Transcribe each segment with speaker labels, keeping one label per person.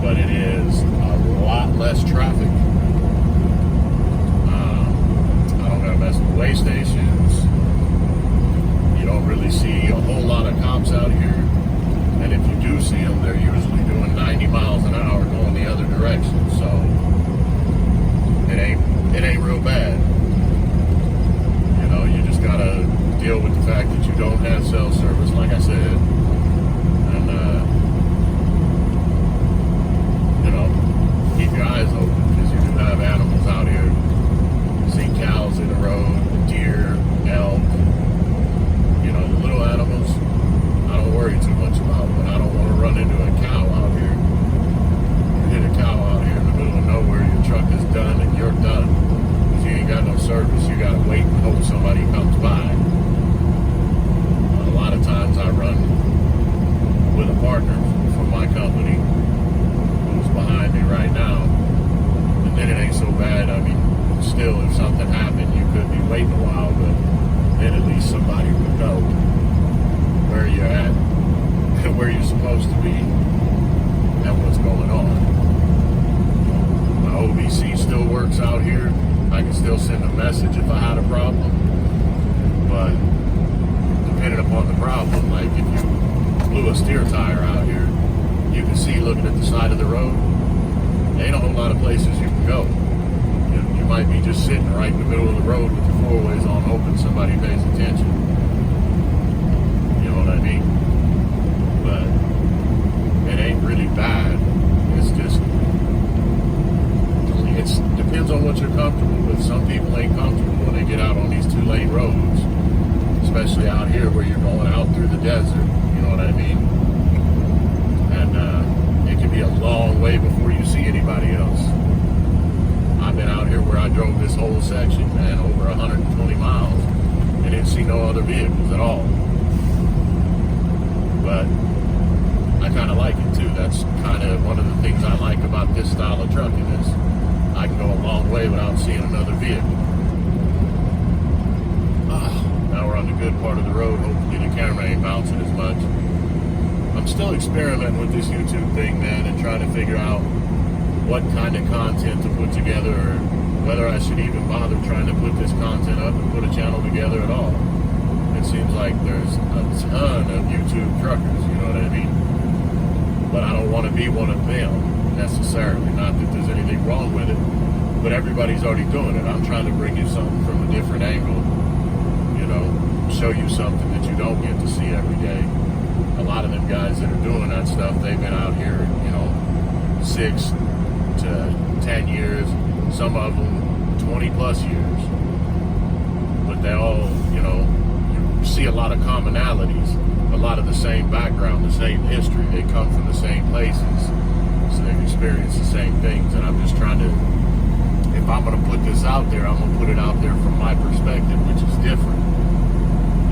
Speaker 1: but it is a lot less traffic. I don't gotta mess with way stations. You don't really see a whole lot of cops out here, and if you do see them, they're usually doing 90 miles an hour going the other direction. So it ain't real bad. You know, you just gotta deal with the fact that you don't have cell service, like I said, and you know, keep your eyes open because you do have animals out here. You see cows in the road, deer, elk. You know, the little animals, I don't worry too much about, but I don't want to run into a cow out here. You hit a cow out here in the middle of nowhere, your truck is done and you're done. Because you ain't got no service, you got to wait and hope somebody comes by. A lot of times I run with a partner from my company who's behind me right now, and then it ain't so bad. I mean, still, if something happened, you could be waiting a while, but then at least somebody would know where you're at, where you're supposed to be, and what's going on. My OBC still works out here. I can still send a message if I had a problem, but depending upon the problem, like if you blew a steer tire out here, you can see looking at the side of the road, there ain't a whole lot of places you can go. You might be just sitting right in the middle of the road with the four-ways on open, somebody pays attention. You know what I mean? But it ain't really bad. It's just, it depends on what you're comfortable with. Some people ain't comfortable when they get out on these two-lane roads, especially out here where you're going out through the desert. You know what I mean? And it can be a long way before you see anybody else. I've been out here where I drove this whole section, man, over 120 miles, and didn't see no other vehicles at all. But I kind of like it too. That's kind of one of the things I like about this style of trucking is I can go a long way without seeing another vehicle. Now we're on the good part of the road. Hopefully the camera ain't bouncing as much. I'm still experimenting with this YouTube thing, man, and trying to figure out what kind of content to put together, or whether I should even bother trying to put this content up and put a channel together at all. It seems like there's a ton of YouTube truckers, you know what I mean? But I don't want to be one of them necessarily. Not that there's anything wrong with it, but everybody's already doing it. I'm trying to bring you something from a different angle, you know, show you something that you don't get to see every day. A lot of them guys that are doing that stuff, they've been out here, you know, 6 to 10 years, some of them 20 plus years, but they all, you know, you see a lot of commonalities, a lot of the same background, the same history. They come from the same places, so they've experienced the same things. And I'm just trying to, if I'm going to put this out there, I'm going to put it out there from my perspective, which is different.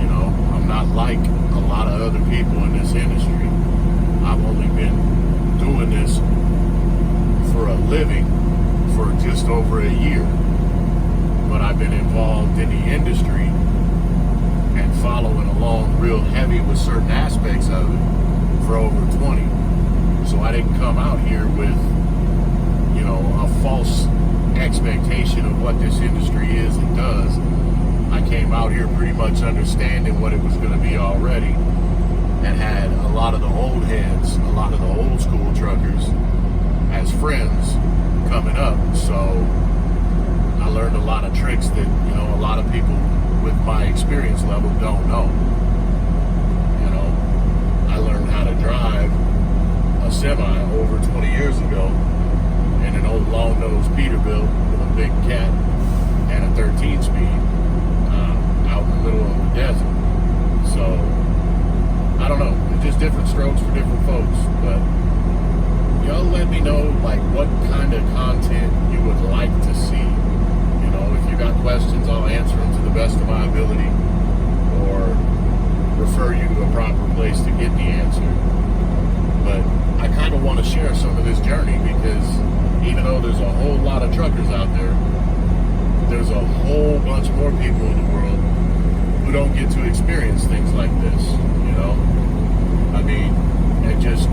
Speaker 1: You know, I'm not like a lot of other people in this industry. I've only been doing this for a living for just over a year, but I've been involved in the industry and following along real heavy with certain aspects of it for over 20. So I didn't come out here with, you know, a false expectation of what this industry is and does. I came out here pretty much understanding what it was going to be already, and had a lot of the old heads, a lot of the old school truckers as friends coming up. So I learned a lot of tricks that, you know, a lot of people with my experience level don't know. You know, I learned how to drive a semi over 20 years ago in an old long-nosed Peterbilt with a big cat and a 13-speed out in the middle of the desert. So I don't know, it's just different strokes for different folks. But y'all let me know, like, what kind of content you would like to see. You know, if you got questions, I'll answer them to the best of my ability, or refer you to a proper place to get the answer. But I kind of want to share some of this journey, because even though there's a whole lot of truckers out there, there's a whole bunch more people in the world who don't get to experience things like this, you know? I mean, it just,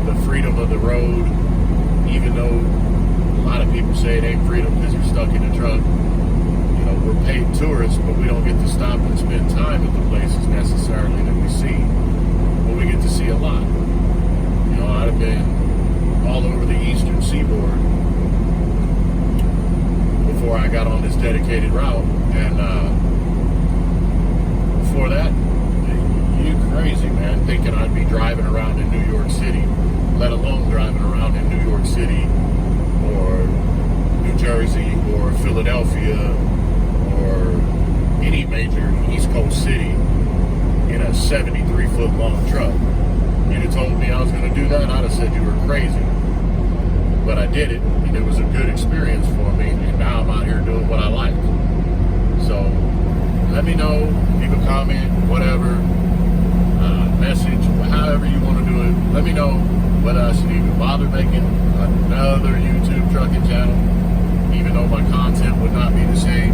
Speaker 1: the the freedom of the road, even though a lot of people say it ain't freedom because you're stuck in a truck. You know, we're paid tourists, but we don't get to stop and spend time at the places necessarily that we see. But we get to see a lot. You know, I'd have been all over the eastern seaboard before I got on this dedicated route. And before that, you crazy, man, thinking I'd be driving around in New York City, let alone driving around in New York City or New Jersey or Philadelphia or any major East Coast city in a 73-foot long truck. You'd have told me I was going to do that, I'd have said you were crazy. But I did it, and it was a good experience for me, and now I'm out here doing what I like. So let me know, leave a comment, whatever, message, however you want to do it. Let me know whether I should even bother making another YouTube trucking channel, even though my content would not be the same.